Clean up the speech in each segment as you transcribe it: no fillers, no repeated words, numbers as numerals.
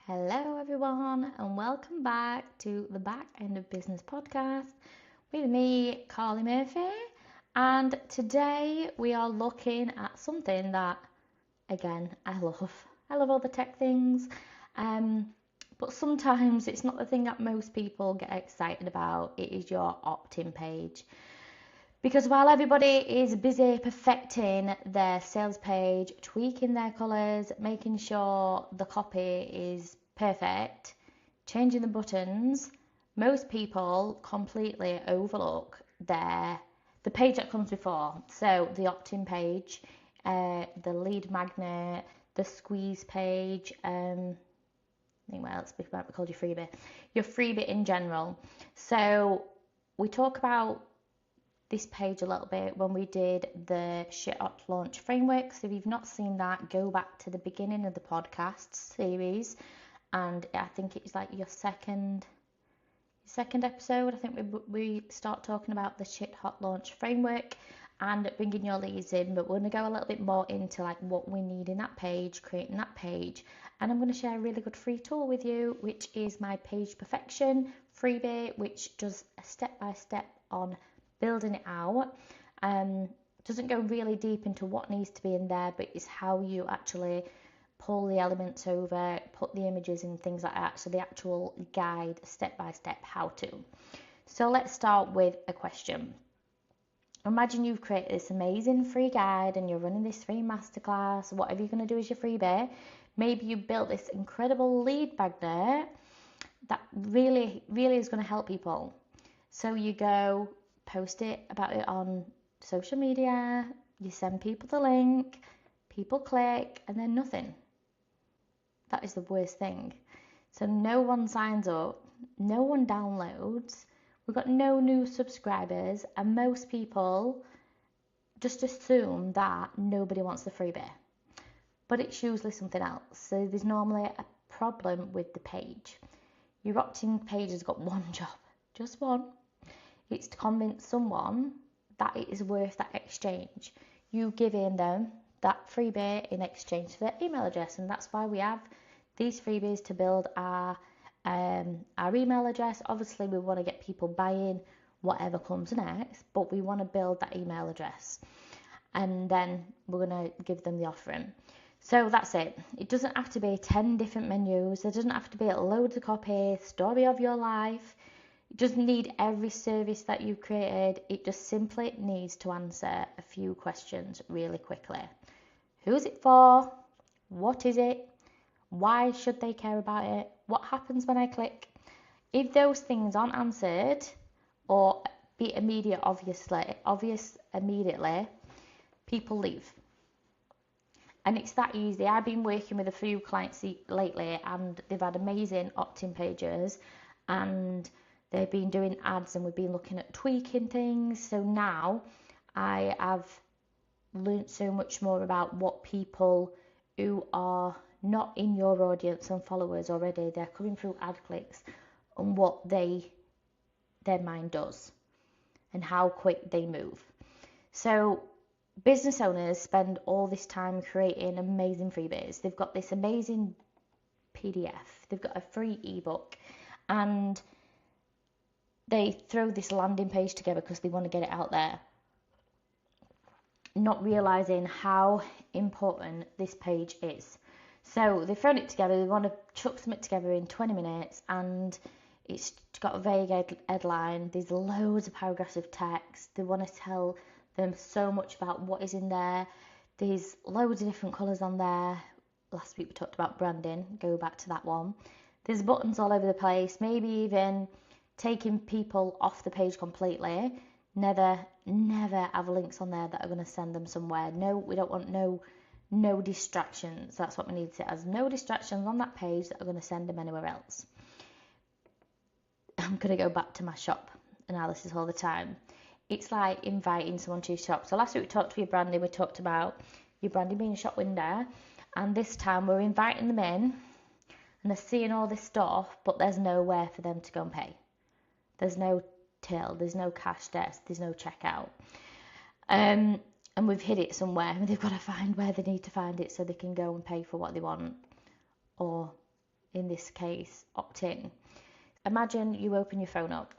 Hello, everyone, and welcome back to the Back End of Business podcast with me, Carly Murphy. And today we are looking at something that, again, I love. I love all the tech things, but sometimes it's not the thing that most people get excited about. It is your opt-in page. Because while everybody is busy perfecting their sales page, tweaking their colours, making sure the copy is perfect, changing the buttons, most people completely overlook the page that comes before. So the opt-in page, the lead magnet, the squeeze page, anyway, let's speak about called your freebie in general. So we talk about this page a little bit when we did the Shit Opt Launch Framework. So if you've not seen that, go back to the beginning of the podcast series, and I think it's like your second episode. I think we start talking about the Shit Hot Launch Framework and bringing your leads in, but we're going to go a little bit more into like what we need in that page, creating that page. And I'm going to share a really good free tool with you, which is my Page Perfection freebie, which does a step-by-step on building it out. Doesn't go really deep into what needs to be in there, but it's how you actually pull the elements over, put the images and things like that. So the actual guide, step-by-step how-to. So let's start with a question. Imagine you've created this amazing free guide and you're running this free masterclass. Whatever you're going to do is your freebie. Maybe you built this incredible lead magnet that really, really is going to help people. So you go post about it on social media, you send people the link, people click, and then nothing. That is the worst thing. So no one signs up, no one downloads, we've got no new subscribers, and most people just assume that nobody wants the freebie. But it's usually something else. So there's normally a problem with the page. Your opt-in page has got one job, just one. It's to convince someone that it is worth that exchange. You giving them that freebie in exchange for their email address, and that's why we have these freebies to build our email address. Obviously, we want to get people buying whatever comes next, but we want to build that email address, and then we're going to give them the offering. So that's it. It doesn't have to be 10 different menus. There doesn't have to be loads of copy, story of your life. It doesn't need every service that you created. It just simply needs to answer a few questions really quickly. Who's it for? What is it? Why should they care about it? What happens when I click? If those things aren't answered or be obvious immediately, people leave. And it's that easy. I've been working with a few clients lately and they've had amazing opt-in pages and they've been doing ads and we've been looking at tweaking things. So now I have learned so much more about what people who are not in your audience and followers already, they're coming through ad clicks, and what their mind does and how quick they move. So business owners spend all this time creating amazing freebies. They've got this amazing PDF, they've got a free ebook, and they throw this landing page together because they want to get it out there, not realizing how important this page is. So they've thrown it together, they want to chuck something together in 20 minutes, and it's got a vague headline, there's loads of paragraphs of text, they want to tell them so much about what is in there, there's loads of different colours on there. Last week we talked about branding, go back to that one. There's buttons all over the place, maybe even taking people off the page completely. Never have links on there that are going to send them somewhere. No, we don't want no distractions. That's what we need to say, as no distractions on that page that are going to send them anywhere else. I'm going to go back to my shop analysis all the time. It's like inviting someone to your shop. So last week we talked about your branding. We talked about your branding being a shop window. And this time we're inviting them in and they're seeing all this stuff, but there's nowhere for them to go and pay. There's no till, there's no cash desk, there's no checkout. And we've hid it somewhere and they've got to find where they need to find it so they can go and pay for what they want, or in this case, opt in. Imagine you open your phone up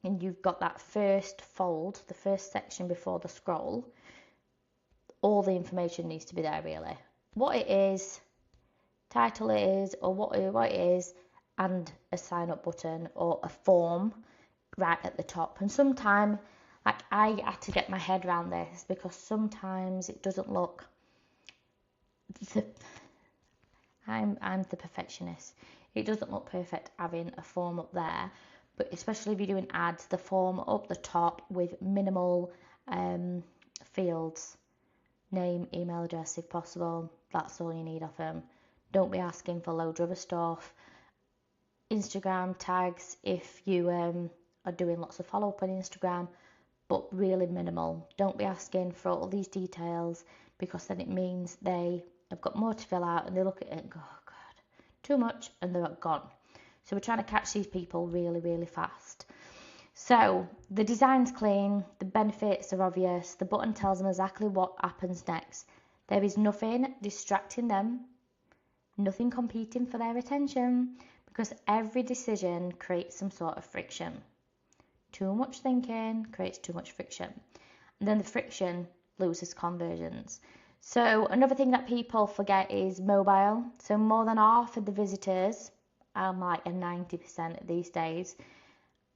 and you've got that first fold, the first section before the scroll. All the information needs to be there really. What it is, title it is, or what it is, and a sign up button or a form right at the top. And sometimes, like, I had to get my head around this because sometimes it doesn't look I'm the perfectionist. It doesn't look perfect having a form up there, but especially if you're doing ads, the form up the top with minimal fields, name, email address if possible. That's all you need of them. Don't be asking for loads of other stuff. Instagram tags if you are doing lots of follow up on Instagram, but really minimal. Don't be asking for all these details because then it means they have got more to fill out and they look at it and go, oh God, too much, and they're gone. So we're trying to catch these people really, really fast. So the design's clean, the benefits are obvious, the button tells them exactly what happens next. There is nothing distracting them, nothing competing for their attention, because every decision creates some sort of friction. Too much thinking creates too much friction. And then the friction loses conversions. So another thing that people forget is mobile. So more than half of the visitors, like a 90% these days,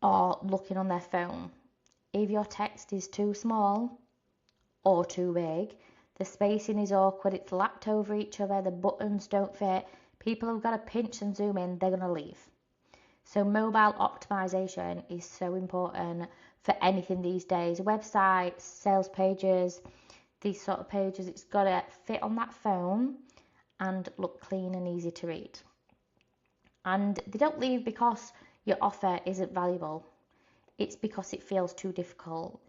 are looking on their phone. If your text is too small or too big, the spacing is awkward, it's lapped over each other, the buttons don't fit, people have got to pinch and zoom in, they're going to leave. So mobile optimisation is so important for anything these days. Websites, sales pages, these sort of pages, it's got to fit on that phone and look clean and easy to read. And they don't leave because your offer isn't valuable. It's because it feels too difficult.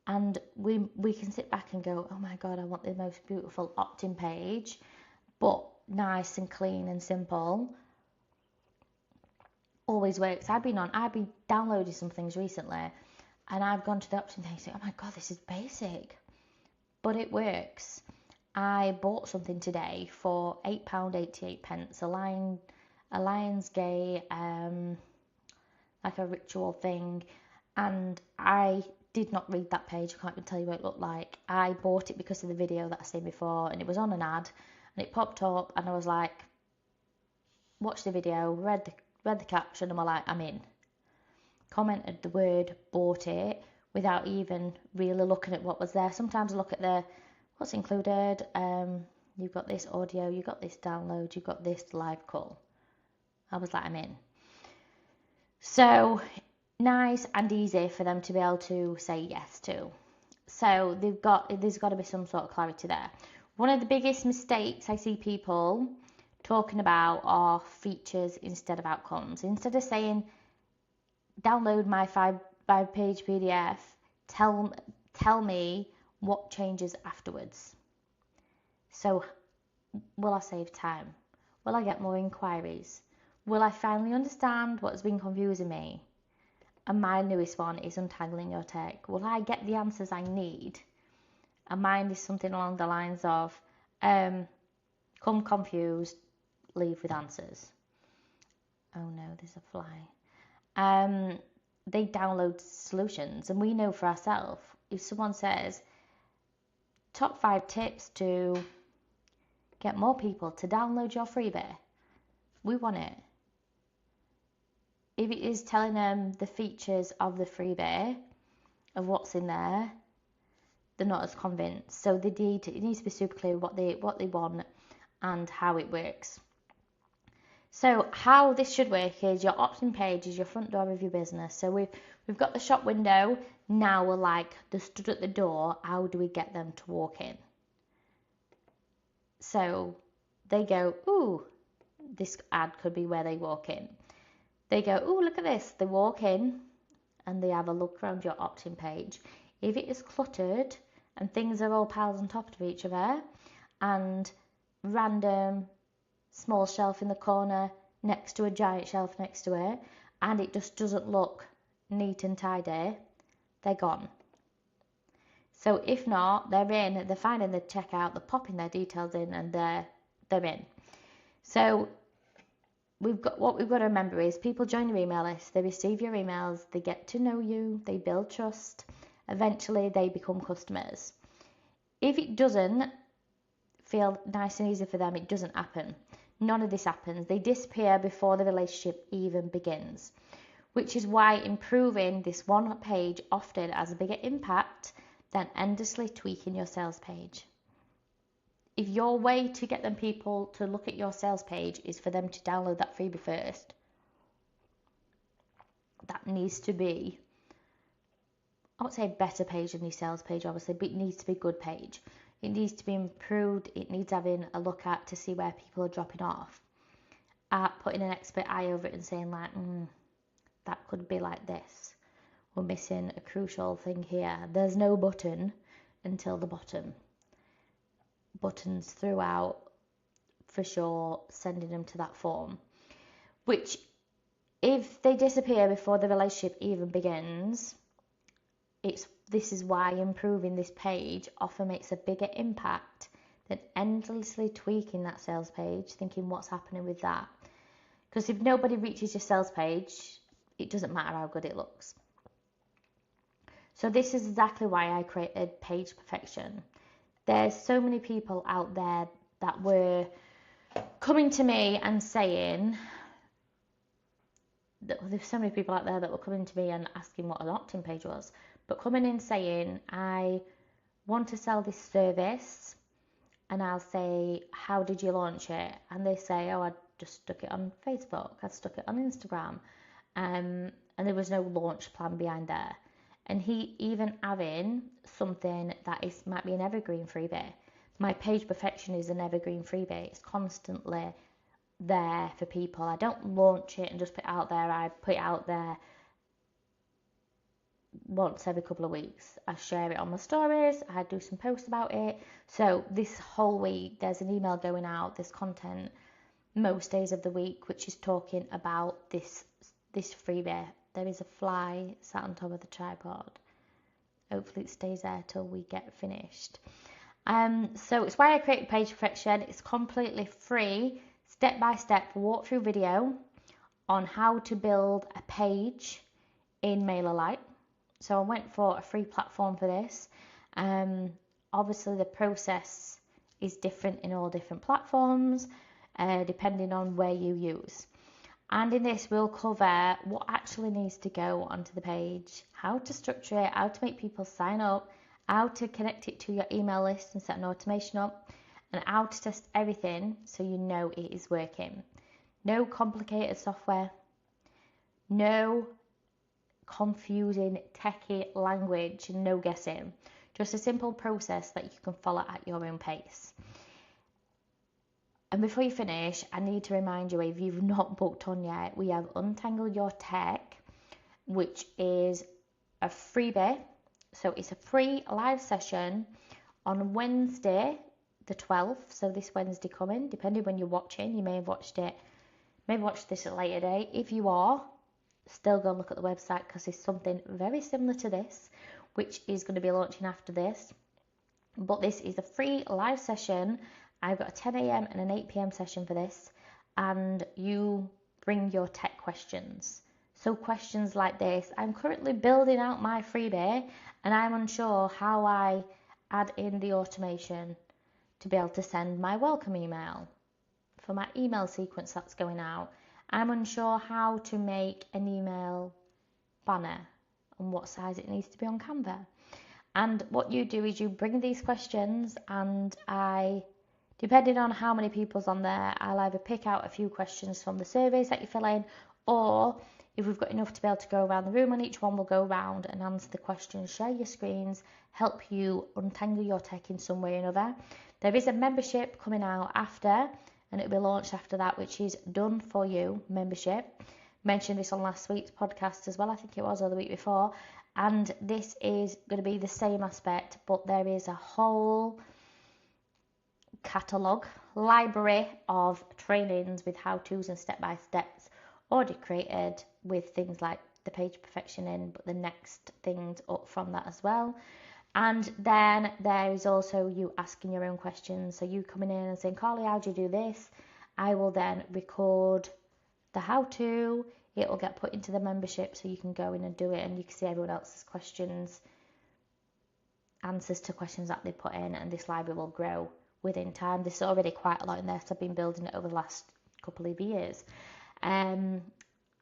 And we can sit back and go, oh my God, I want the most beautiful opt-in page, but nice and clean and simple. Always works. I've been downloading some things recently and I've gone to the opt-in page and oh my God, this is basic. But it works. I bought something today for £8.88, a Lion's Gate, like a ritual thing, and I did not read that page. I can't even tell you what it looked like. I bought it because of the video that I've seen before, and it was on an ad, and it popped up, and I was like, watched the video, read the caption, and we're like, I'm in. Commented the word, bought it, without even really looking at what was there. Sometimes I look at the what's included. You've got this audio, you've got this download, you've got this live call. I was like, I'm in. So nice and easy for them to be able to say yes to. So there's got to be some sort of clarity there. One of the biggest mistakes I see people talking about are features instead of outcomes. Instead of saying, download my five-page PDF, tell me what changes afterwards. So will I save time? Will I get more inquiries? Will I finally understand what's been confusing me? And my newest one is untangling your tech. Will I get the answers I need? And mine is something along the lines of, come confused, leave with answers. Oh no, there's a fly. They download solutions, and we know for ourselves, if someone says, top 5 tips to get more people to download your freebie, we want it. If it is telling them the features of the freebie, of what's in there, they're not as convinced. So it needs to be super clear what they want and how it works. So how this should work is your opt-in page is your front door of your business. So we've got the shop window. Now we're like, they're stood at the door. How do we get them to walk in? So they go, ooh, this ad could be where they walk in. They go, ooh, look at this. They walk in and they have a look around your opt-in page. If it is cluttered and things are all piled on top of each other and random small shelf in the corner next to a giant shelf next to it, and it just doesn't look neat and tidy, they're gone. So if not, they're finding the checkout, they're popping their details in, and they're in. So we've got to remember is people join your email list, they receive your emails, they get to know you, they build trust, eventually they become customers. If it doesn't feel nice and easy for them, it doesn't happen. None of this happens. They disappear before the relationship even begins, which is why improving this one page often has a bigger impact than endlessly tweaking your sales page. If your way to get them people to look at your sales page is for them to download that freebie first, that needs to be, I won't say a better page than your sales page, obviously, but it needs to be a good page. It needs to be improved. It needs having a look at to see where people are dropping off. Putting an expert eye over it and saying like, that could be like this. We're missing a crucial thing here. There's no button until the bottom. Buttons throughout, for sure, sending them to that form. Which, if they disappear before the relationship even begins, this is why improving this page often makes a bigger impact than endlessly tweaking that sales page, thinking what's happening with that. Because if nobody reaches your sales page, it doesn't matter how good it looks. So this is exactly why I created Page Perfection. There's so many people out there that were coming to me and saying, there's so many people out there that were coming to me and asking what an opt-in page was, but coming in saying, I want to sell this service, and I'll say, how did you launch it? And they say, oh, I just stuck it on Facebook, I stuck it on Instagram, and there was no launch plan behind there. And he even having something that might be an evergreen freebie. My Page Perfection is an evergreen freebie. It's constantly there for people. I don't launch it and just put it out there. I put it out there once every couple of weeks. I share it on my stories. I do some posts about it. So this whole week, there's an email going out, this content, most days of the week, which is talking about this freebie. There is a fly sat on top of the tripod. Hopefully it stays there till we get finished. So it's why I created Page Perfection. It's completely free, step-by-step walkthrough video on how to build a page in MailerLite. So I went for a free platform for this. Obviously the process is different in all different platforms, depending on where you use. And in this, we'll cover what actually needs to go onto the page, how to structure it, how to make people sign up, how to connect it to your email list and set an automation up, and how to test everything so you know it is working. No complicated software, no confusing techie language, no guessing. Just a simple process that you can follow at your own pace. And before you finish, I need to remind you, if you've not booked on yet, we have Untangle Your Tech, which is a freebie. So it's a free live session on Wednesday, the 12th. So this Wednesday coming, depending when you're watching, you may have watched this at a later date. If you are, still go and look at the website, because there's something very similar to this, which is going to be launching after this. But this is a free live session. I've got a 10 a.m. and an 8 p.m. session for this, and you bring your tech questions. So questions like this: I'm currently building out my freebie and I'm unsure how I add in the automation to be able to send my welcome email for my email sequence that's going out. I'm unsure how to make an email banner and what size it needs to be on Canva. And what you do is you bring these questions, and depending on how many people's on there, I'll either pick out a few questions from the surveys that you fill in, or if we've got enough to be able to go around the room on each one, we'll go around and answer the questions, share your screens, help you untangle your tech in some way or another. There is a membership coming out after, and it'll be launched after that, which is Done For You membership. Mentioned this on last week's podcast as well, I think it was, or the week before. And this is going to be the same aspect, but there is a whole catalogue, library of trainings with how-tos and step-by-steps already created, with things like the Page Perfection in, but the next things up from that as well. And then there is also you asking your own questions. So you coming in and saying, Carly, how do you do this? I will then record the how-to, it will get put into the membership so you can go in and do it, and you can see everyone else's questions, answers to questions that they put in, and this library will grow within time. There's already quite a lot in there, so I've been building it over the last couple of years. And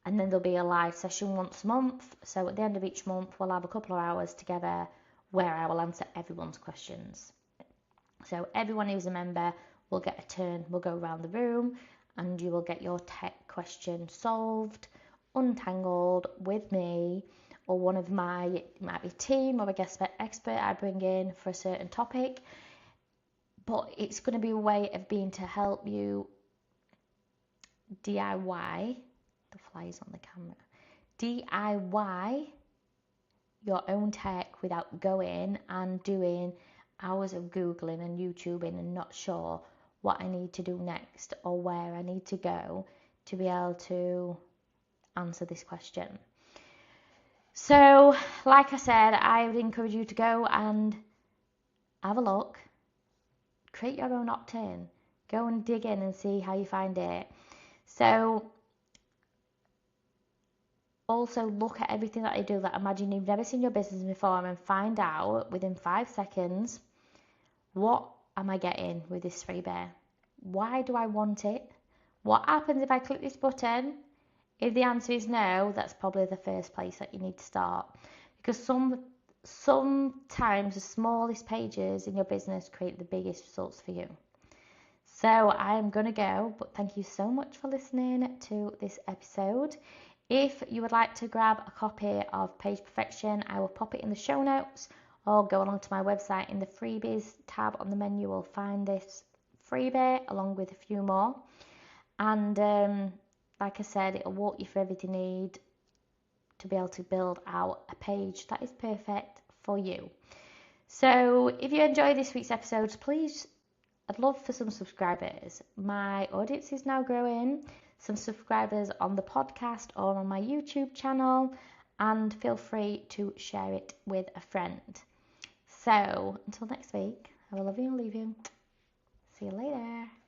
then there'll be a live session once a month. So at the end of each month, we'll have a couple of hours together where I will answer everyone's questions. So everyone who's a member will get a turn. We'll go around the room and you will get your tech question solved, untangled with me or one of my, it might be team or a guest expert I bring in for a certain topic. But it's going to be a way of being to help you DIY, the flies on the camera, DIY your own tech without going and doing hours of Googling and YouTubing and not sure what I need to do next or where I need to go to be able to answer this question. So, like I said, I would encourage you to go and have a look, create your own opt-in, go and dig in and see how you find it. So, also look at everything that I do. Like, imagine you've never seen your business before and find out within 5 seconds, what am I getting with this freebie? Why do I want it? What happens if I click this button? If the answer is no, that's probably the first place that you need to start, because sometimes the smallest pages in your business create the biggest results for you. So I am going to go, but thank you so much for listening to this episode. If you would like to grab a copy of Page Perfection, I will pop it in the show notes, or go along to my website. In the freebies tab on the menu, you'll find this freebie along with a few more. And like I said, it'll walk you through everything you need to be able to build out a page that is perfect for you. So if you enjoyed this week's episode, please, I'd love for some subscribers. My audience is now growing. Some subscribers on the podcast or on my YouTube channel, and feel free to share it with a friend. So until next week, I will love you and leave you. See you later.